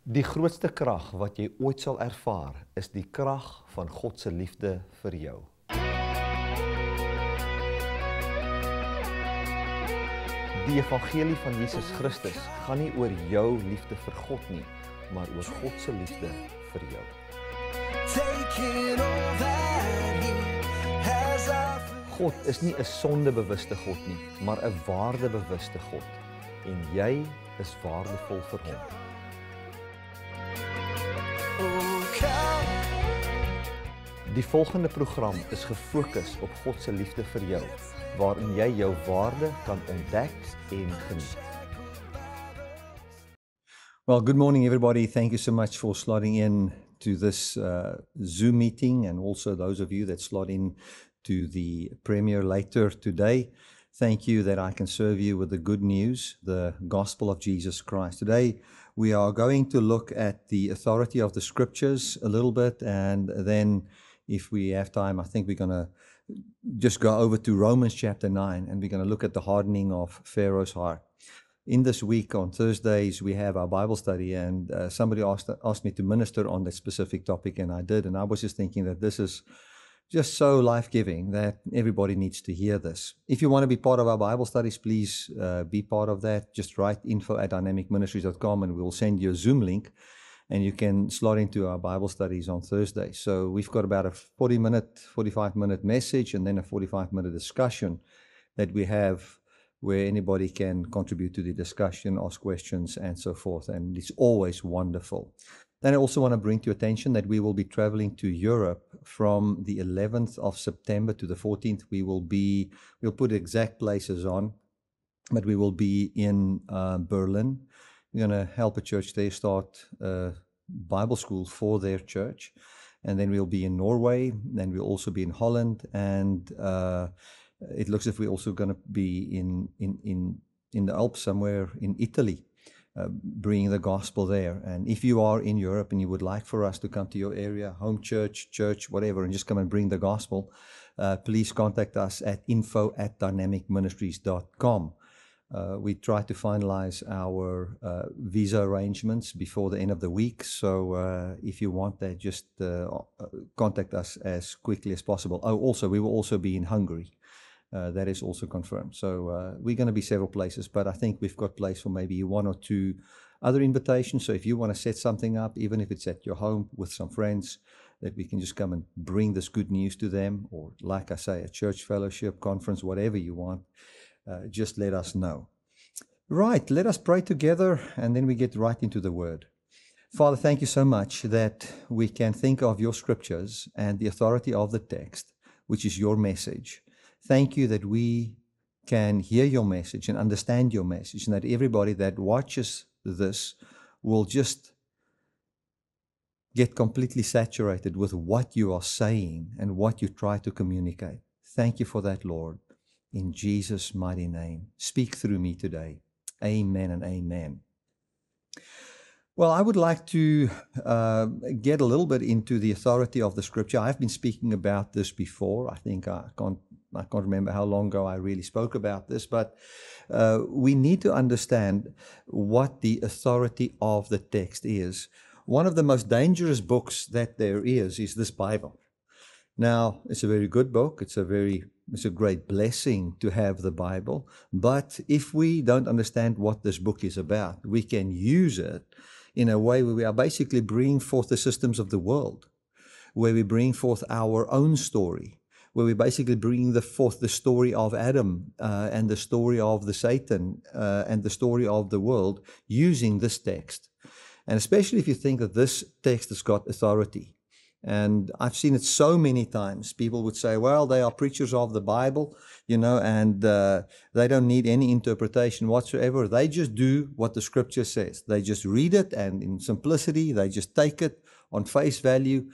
Die grootste krag wat jy ooit sal ervaar, is die krag van God se liefde vir jou. Die evangelie van Jesus Christus gaan nie oor jou liefde vir God nie, maar oor God se liefde vir jou. God is nie 'n sondebewuste God nie, maar 'n waardebewuste God. En jy is waardevol vir hom. Die volgende program is gefokus op God se liefde vir jou, waarin jy jou waarde kan ontdek en geniet. Well, good morning, everybody. Thank you so much for slotting in to this Zoom meeting, and also those of you that slot in to the premiere later today. Thank you that I can serve you with the good news, the gospel of Jesus Christ. Today, we are going to look at the authority of the scriptures a little bit, and then if we have time, I think we're going to just go over to Romans chapter 9, and we're going to look at the hardening of Pharaoh's heart. In this week, on Thursdays, we have our Bible study, and somebody asked me to minister on that specific topic, and I did. And I was just thinking that this is just so life-giving that everybody needs to hear this. If you want to be part of our Bible studies, please be part of that. Just write info@dynamicministries.com, and we'll send you a Zoom link, and you can slot into our Bible studies on Thursday. So we've got about a 45-minute message, and then a 45-minute discussion that we have where anybody can contribute to the discussion, ask questions, and so forth. And it's always wonderful. Then I also want to bring to your attention that we will be traveling to Europe from the 11th of September to the 14th. We'll put exact places on, but we will be in Berlin. We're going to help a church there start a Bible school for their church. And then we'll be in Norway. Then we'll also be in Holland. And it looks as if we're also going to be in the Alps somewhere in Italy. Bringing the gospel there. And if you are in Europe and you would like for us to come to your area, home church, whatever, and just come and bring the gospel, please contact us at info@dynamicministries.com. We try to finalize our visa arrangements before the end of the week. So if you want that, just contact us as quickly as possible. Oh, also, we will also be in Hungary. That is also confirmed. So we're going to be several places, but I think we've got place for maybe one or two other invitations. So if you want to set something up, even if it's at your home with some friends, that we can just come and bring this good news to them, or like I say, a church fellowship, conference, whatever you want, just let us know. Right, let us pray together, and then we get right into the word. Father, thank you so much that we can think of your scriptures and the authority of the text, which is your message. Thank you that we can hear your message and understand your message, and that everybody that watches this will just get completely saturated with what you are saying and what you try to communicate. Thank you for that, Lord. In Jesus' mighty name, speak through me today. Amen and amen. Well, I would like to get a little bit into the authority of the scripture. I've been speaking about this before. I think I can't remember how long ago I really spoke about this, but we need to understand what the authority of the text is. One of the most dangerous books that there is this Bible. Now, it's a very good book. It's a great blessing to have the Bible. But if we don't understand what this book is about, we can use it in a way where we are basically bringing forth the systems of the world, where we bring forth our own story, where we basically bring forth the story of Adam and the story of the Satan and the story of the world using this text. And especially if you think that this text has got authority. And I've seen it so many times. People would say, well, they are preachers of the Bible, and they don't need any interpretation whatsoever. They just do what the scripture says. They just read it, and in simplicity, they just take it on face value.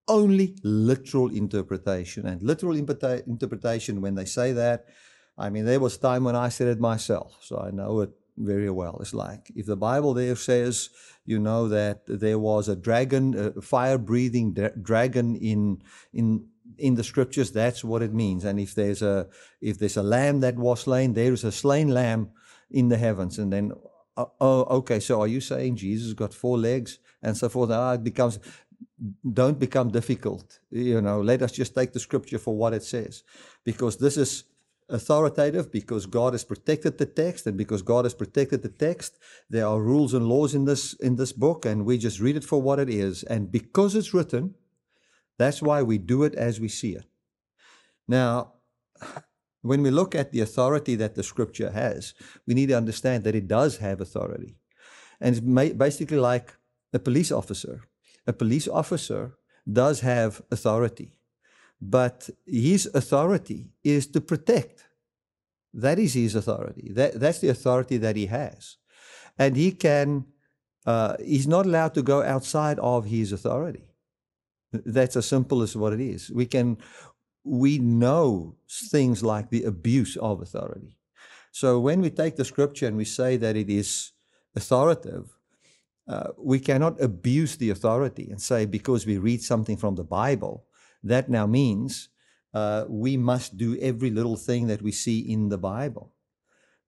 Only literal interpretation. And literal interpretation, when they say that, I mean, there was a time when I said it myself, so I know it very well. It's like, if the Bible there says, that there was a dragon, a fire-breathing dragon in the scriptures, that's what it means. And if there's a lamb that was slain, there is a slain lamb in the heavens. And then okay, so are you saying Jesus got 4 legs and so forth? It becomes, don't become difficult. Let us just take the scripture for what it says, because this is authoritative, because God has protected the text, and because God has protected the text, there are rules and laws in this book, and we just read it for what it is. And because it's written, that's why we do it as we see it. Now, when we look at the authority that the scripture has, we need to understand that it does have authority. And it's basically like a police officer. A police officer does have authority, but his authority is to protect. That is his authority. That's the authority that he has. And he's not allowed to go outside of his authority. That's as simple as what it is. We know things like the abuse of authority. So when we take the scripture and we say that it is authoritative, we cannot abuse the authority and say, because we read something from the Bible, that now means we must do every little thing that we see in the Bible.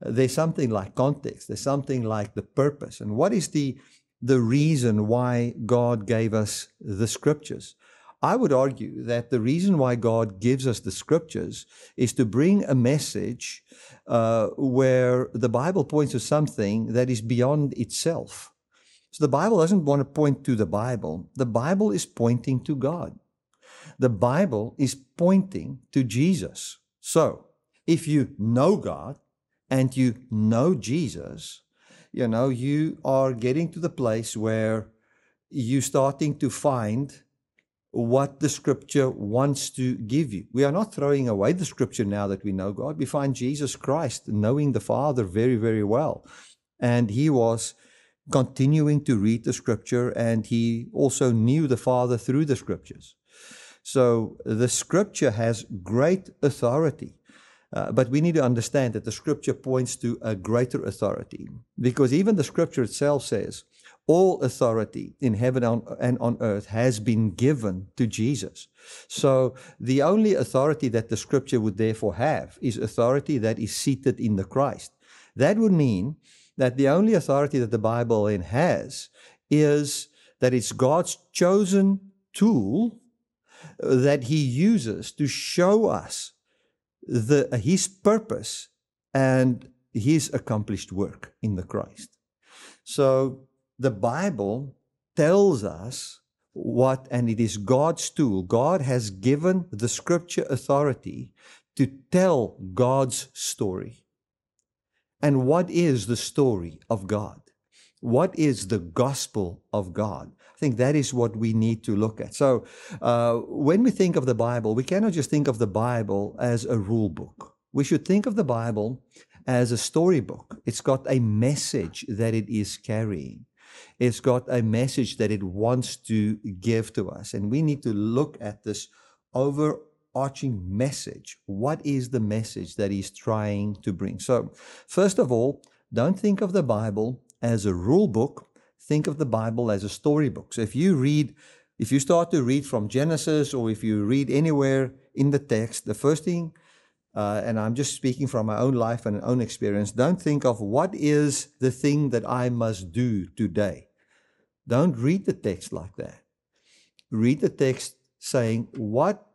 There's something like context. There's something like the purpose. And what is the reason why God gave us the scriptures? I would argue that the reason why God gives us the scriptures is to bring a message where the Bible points to something that is beyond itself. So the Bible doesn't want to point to the Bible. The Bible is pointing to God. The Bible is pointing to Jesus. So if you know God and you know Jesus, you are getting to the place where you're starting to find what the scripture wants to give you. We are not throwing away the scripture now that we know God. We find Jesus Christ knowing the Father very, very well. And he was continuing to read the scripture, and he also knew the Father through the scriptures. So the scripture has great authority. But we need to understand that the scripture points to a greater authority, because even the scripture itself says, all authority in heaven and on earth has been given to Jesus. So the only authority that the scripture would therefore have is authority that is seated in the Christ. That would mean that the only authority that the Bible then has is that it's God's chosen tool that he uses to show us his purpose and his accomplished work in the Christ. So the Bible tells us and it is God's tool. God has given the scripture authority to tell God's story. And what is the story of God? What is the gospel of God? I think that is what we need to look at. So when we think of the Bible, we cannot just think of the Bible as a rule book. We should think of the Bible as a storybook. It's got a message that it is carrying. It's got a message that it wants to give to us. And we need to look at this overarching message. What is the message that he's trying to bring? So first of all, don't think of the Bible as a rule book. Think of the Bible as a storybook. So if you start to read from Genesis, or if you read anywhere in the text, the first thing, and I'm just speaking from my own life and own experience, don't think of what is the thing that I must do today. Don't read the text like that. Read the text saying, what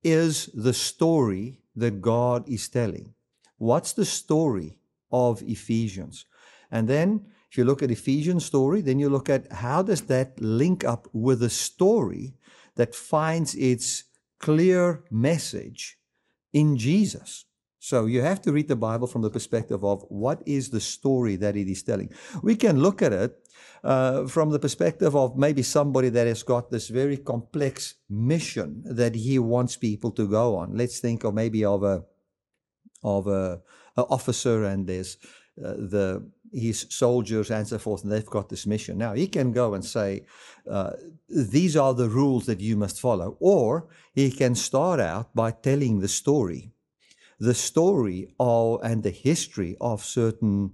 is the story that God is telling? What's the story of Ephesians? And then if you look at Ephesians' story, then you look at how does that link up with the story that finds its clear message in Jesus. So you have to read the Bible from the perspective of what is the story that it is telling. We can look at it from the perspective of maybe somebody that has got this very complex mission that he wants people to go on. Let's think of maybe of a officer, and there's his soldiers and so forth, and they've got this mission. Now, he can go and say, these are the rules that you must follow. Or he can start out by telling the story and the history of certain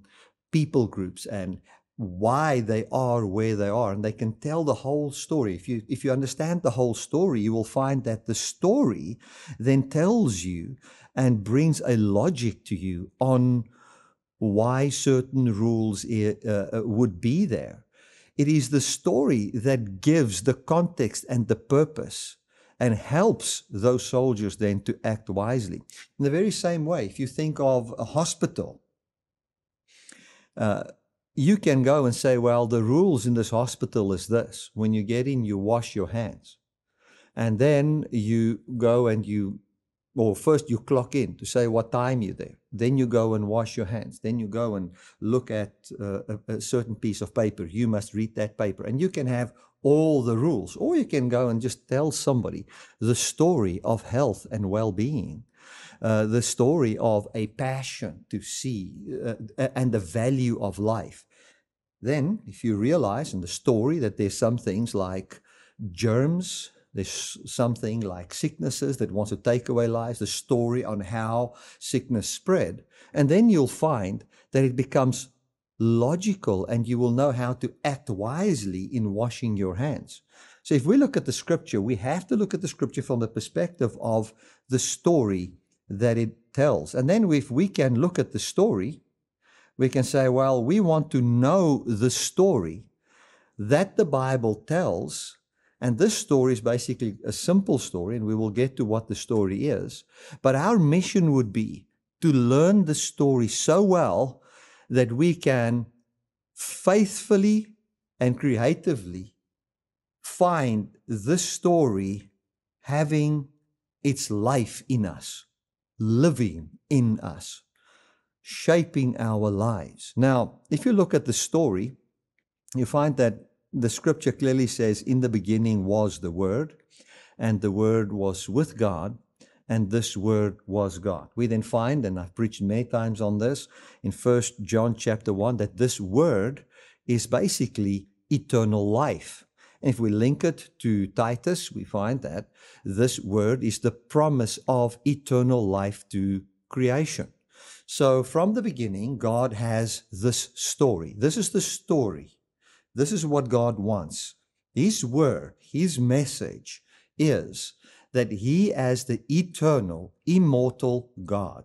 people groups and why they are where they are. And they can tell the whole story. If you understand the whole story, you will find that the story then tells you and brings a logic to you on why certain rules would be there. It is the story that gives the context and the purpose and helps those soldiers then to act wisely. In the very same way, if you think of a hospital, you can go and say, well, the rules in this hospital is this. When you get in, you wash your hands. And then you go and first you clock in to say what time you're there. Then you go and wash your hands. Then you go and look at a certain piece of paper. You must read that paper. And you can have all the rules. Or you can go and just tell somebody the story of health and well-being. The story of a passion to see and the value of life. Then, if you realize in the story that there's some things like germs, there's something like sicknesses that wants to take away lives, the story on how sickness spread. And then you'll find that it becomes logical and you will know how to act wisely in washing your hands. So if we look at the scripture, we have to look at the scripture from the perspective of the story that it tells. And then if we can look at the story, we can say, well, we want to know the story that the Bible tells. And this story is basically a simple story, and we will get to what the story is. But our mission would be to learn the story so well that we can faithfully and creatively find this story having its life in us, living in us, shaping our lives. Now, if you look at the story, you find that the scripture clearly says, in the beginning was the Word, and the Word was with God, and this Word was God. We then find, and I've preached many times on this, in 1 John chapter 1, that this Word is basically eternal life. And if we link it to Titus, we find that this Word is the promise of eternal life to creation. So from the beginning, God has this story. This is the story. This is what God wants. His word, His message is that He, as the eternal, immortal God,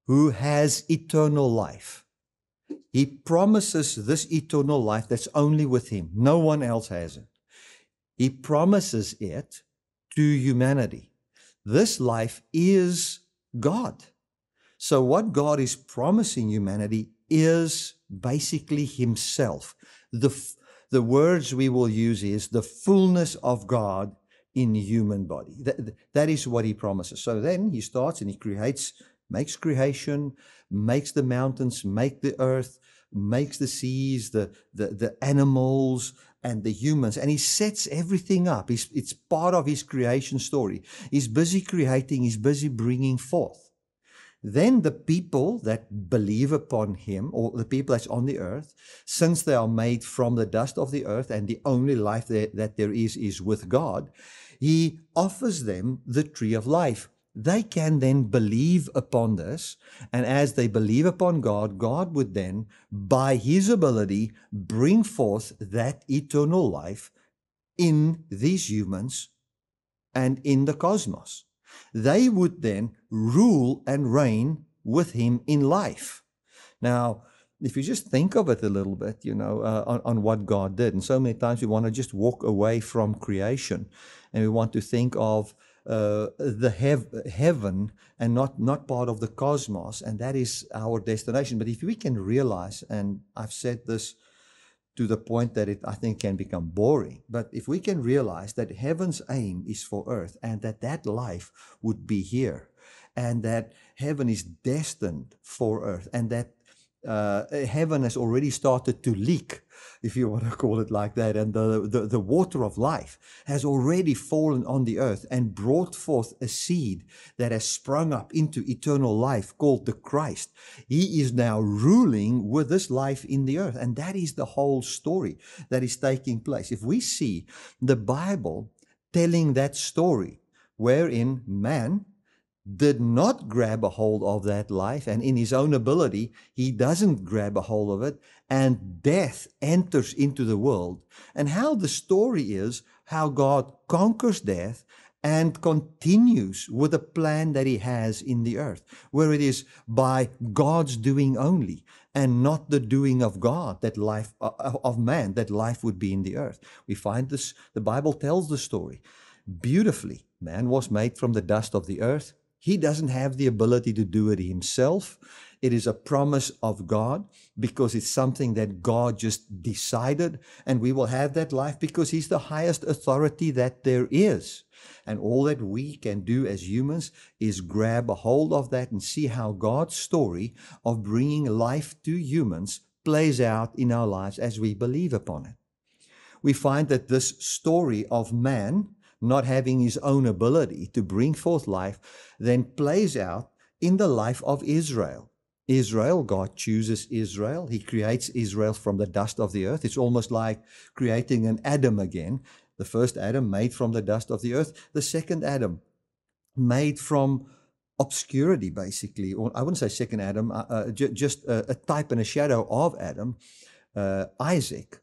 who has eternal life, He promises this eternal life that's only with Him. No one else has it. He promises it to humanity. This life is God. So what God is promising humanity is basically Himself. The words we will use is the fullness of God in human body. That is what He promises. So then He starts and He makes creation, makes the mountains, make the earth, makes the seas, the animals, and the humans, and He sets everything up. It's part of His creation story. He's busy creating, He's busy bringing forth. Then the people that believe upon Him, or the people that's on the earth, since they are made from the dust of the earth and the only life that there is with God, He offers them the tree of life. They can then believe upon this, and as they believe upon God, God would then, by His ability, bring forth that eternal life in these humans and in the cosmos. They would then rule and reign with Him in life. Now, if you just think of it a little bit, on what God did, and so many times we want to just walk away from creation, and we want to think of the heaven and not part of the cosmos, and that is our destination. But if we can realize, and I've said this to the point that I think can become boring, but if we can realize that heaven's aim is for earth, and that life would be here, and that heaven is destined for earth, and that heaven has already started to leak, if you want to call it like that, and the water of life has already fallen on the earth and brought forth a seed that has sprung up into eternal life called the Christ. He is now ruling with this life in the earth, and that is the whole story that is taking place. If we see the Bible telling that story, wherein man did not grab a hold of that life, and in his own ability, he doesn't grab a hold of it, and death enters into the world. And how the story is how God conquers death and continues with the plan that he has in the earth, where it is by God's doing only and not the doing of God, that life of man, that life would be in the earth. We find this, the Bible tells the story beautifully. Man was made from the dust of the earth. He doesn't have the ability to do it himself. It is a promise of God because it's something that God just decided, and we will have that life because He's the highest authority that there is. And all that we can do as humans is grab a hold of that and see how God's story of bringing life to humans plays out in our lives as we believe upon it. We find that this story of man not having his own ability to bring forth life then plays out in the life of Israel. Israel, God chooses Israel. He creates Israel from the dust of the earth. It's almost like creating an Adam again. The first Adam made from the dust of the earth. The second Adam made from obscurity, basically. Or I wouldn't say second Adam, just a type and a shadow of Adam, Isaac.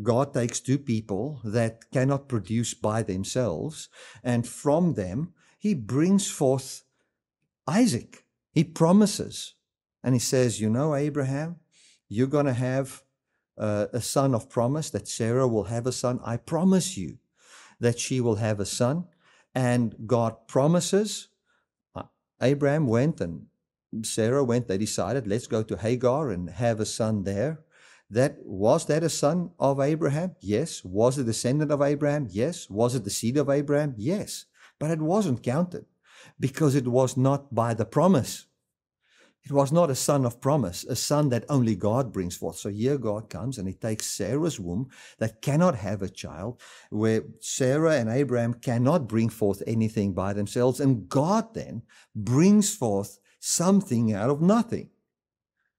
God takes two people that cannot produce by themselves, and from them He brings forth Isaac. He promises. And He says, you know, Abraham, you're going to have a son of promise, that Sarah will have a son. I promise you that she will have a son. And God promises. Abraham went and Sarah went. They decided, let's go to Hagar and have a son there. Was that a son of Abraham? Yes. Was it a descendant of Abraham? Yes. Was it the seed of Abraham? Yes. But it wasn't counted because it was not by the promise. It was not a son of promise, a son that only God brings forth. So here God comes and He takes Sarah's womb that cannot have a child, where Sarah and Abraham cannot bring forth anything by themselves. And God then brings forth something out of nothing.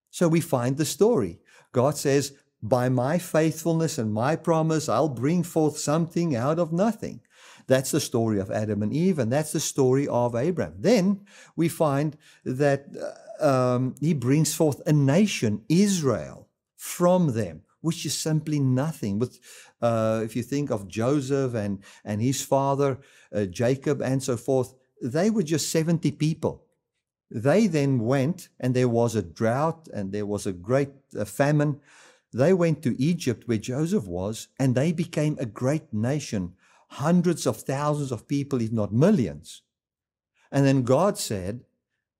So we find the story. God says, by my faithfulness and my promise, I'll bring forth something out of nothing. That's the story of Adam and Eve, and that's the story of Abraham. Then we find that He brings forth a nation, Israel, from them, which is simply nothing. With, if you think of Joseph and his father, Jacob, and so forth, they were just 70 people. They then went, and there was a drought, and there was a great famine. They went to Egypt, where Joseph was, and they became a great nation. Hundreds of thousands of people, if not millions. And then God said,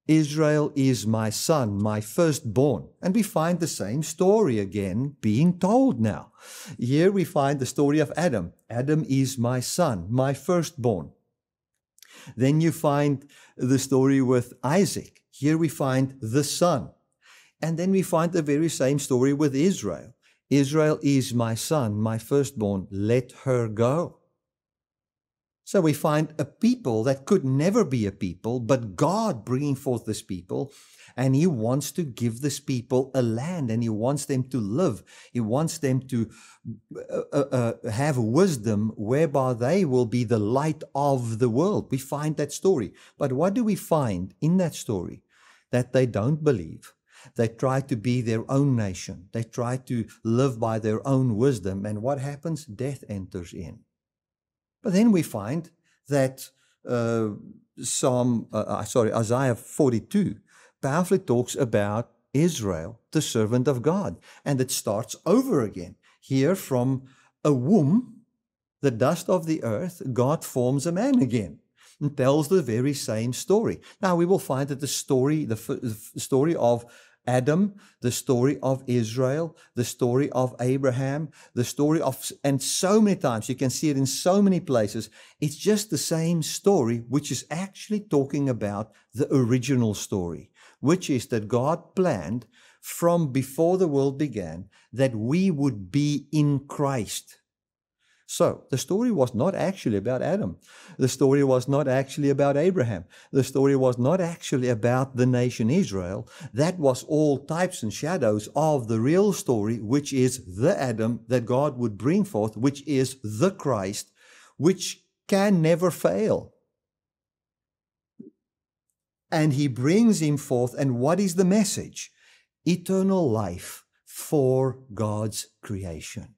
Israel is my son, my firstborn. And we find the same story again being told now. Here we find the story of Adam. Adam is my son, my firstborn. Then you find the story with Isaac. Here we find the son. And then we find the very same story with Israel. Israel is my son, my firstborn. Let her go. So we find a people that could never be a people, but God bringing forth this people, and He wants to give this people a land, and He wants them to live. He wants them to have wisdom whereby they will be the light of the world. We find that story. But what do we find in that story? That they don't believe. They try to be their own nation. They try to live by their own wisdom. And what happens? Death enters in. But then we find that Isaiah 42 powerfully talks about Israel, the servant of God. And it starts over again. Here from a womb, the dust of the earth, God forms a man again and tells the very same story. Now we will find that the story of Adam, the story of Israel, the story of Abraham, the story of, and so many times, you can see it in so many places, it's just the same story, which is actually talking about the original story, which is that God planned from before the world began that we would be in Christ. So the story was not actually about Adam. The story was not actually about Abraham. The story was not actually about the nation Israel. That was all types and shadows of the real story, which is the Adam that God would bring forth, which is the Christ, which can never fail. And He brings Him forth. And what is the message? Eternal life for God's creation.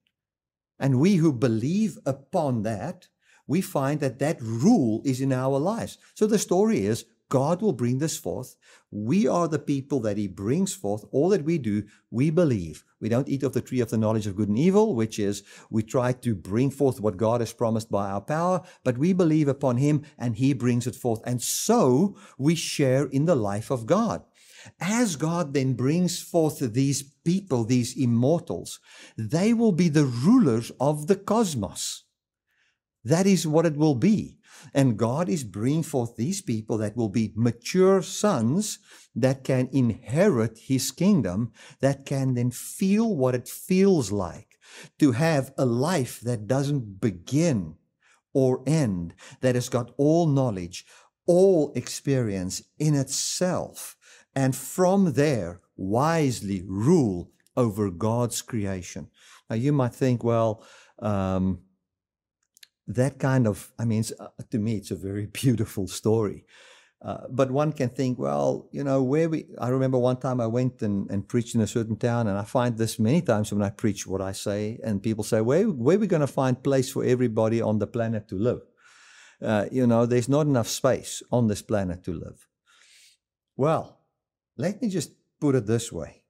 And we who believe upon that, we find that that rule is in our lives. So the story is, God will bring this forth. We are the people that He brings forth. All that we do, we believe. We don't eat of the tree of the knowledge of good and evil, which is we try to bring forth what God has promised by our power, but we believe upon Him and He brings it forth. And so we share in the life of God. As God then brings forth these people, these immortals, they will be the rulers of the cosmos. That is what it will be. And God is bringing forth these people that will be mature sons that can inherit His kingdom, that can then feel what it feels like to have a life that doesn't begin or end, that has got all knowledge, all experience in itself, and from there wisely rule over God's creation. Now you might think, well, that kind of, to me, it's a very beautiful story. But one can think, well, I remember one time I went and preached in a certain town, and I find this many times when I preach what I say, and people say, where are we going to find place for everybody on the planet to live? There's not enough space on this planet to live. Well, let me just put it this way.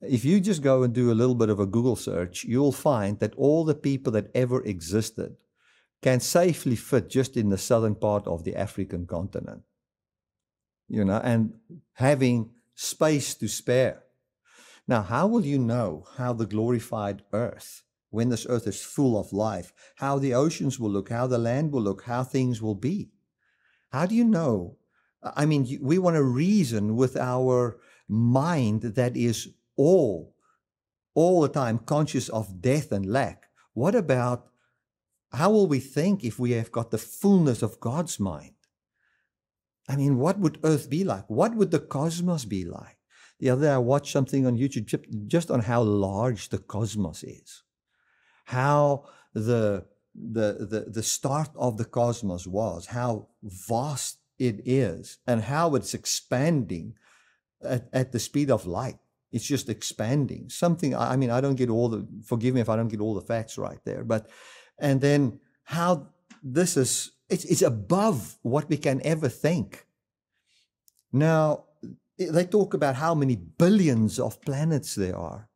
If you just go and do a little bit of a Google search, you'll find that all the people that ever existed can safely fit just in the southern part of the African continent, and having space to spare. Now, how will you know how the glorified earth, when this earth is full of life, how the oceans will look, how the land will look, how things will be? How do you know? We want to reason with our mind that is all the time conscious of death and lack. What about, how will we think if we have got the fullness of God's mind? What would earth be like? What would the cosmos be like? The other day I watched something on YouTube just on how large the cosmos is. How the start of the cosmos was, how vast it is, and how it's expanding at the speed of light. It's just expanding. Something, I don't get forgive me if I don't get all the facts right there, and then how this is, it's above what we can ever think. Now, they talk about how many billions of planets there are.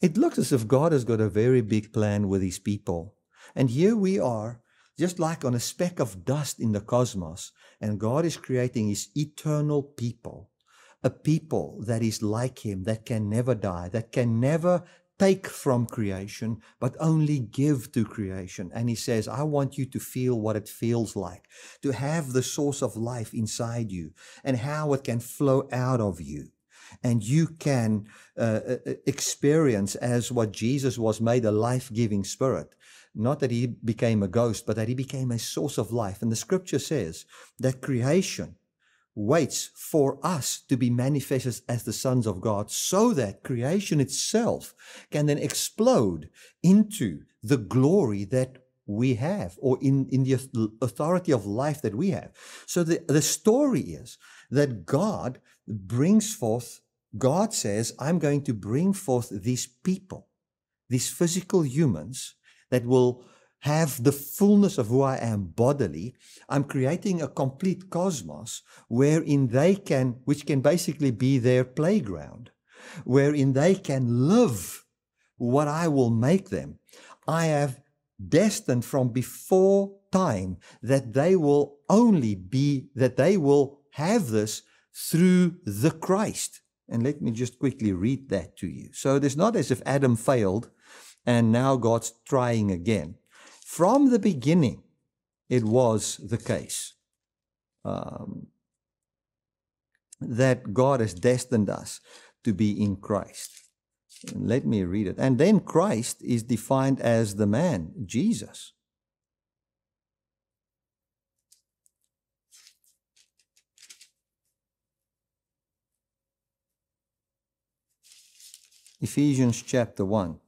It looks as if God has got a very big plan with His people. And here we are, just like on a speck of dust in the cosmos, and God is creating His eternal people, a people that is like Him, that can never die, that can never take from creation, but only give to creation. And He says, I want you to feel what it feels like, to have the source of life inside you, and how it can flow out of you. And you can experience as what Jesus was, made a life-giving spirit. Not that He became a ghost, but that He became a source of life. And the scripture says that creation waits for us to be manifested as the sons of God, so that creation itself can then explode into the glory that we have, or in the authority of life that we have. So the story is that God brings forth, God says, I'm going to bring forth these people, these physical humans that will have the fullness of who I am bodily. I'm creating a complete cosmos wherein they can, which can basically be their playground, wherein they can live what I will make them. I have destined from before time that they will have this through the Christ. And let me just quickly read that to you. So it is not as if Adam failed and now God's trying again. From the beginning, it was the case that God has destined us to be in Christ. Let me read it. And then Christ is defined as the man, Jesus. Ephesians chapter 1.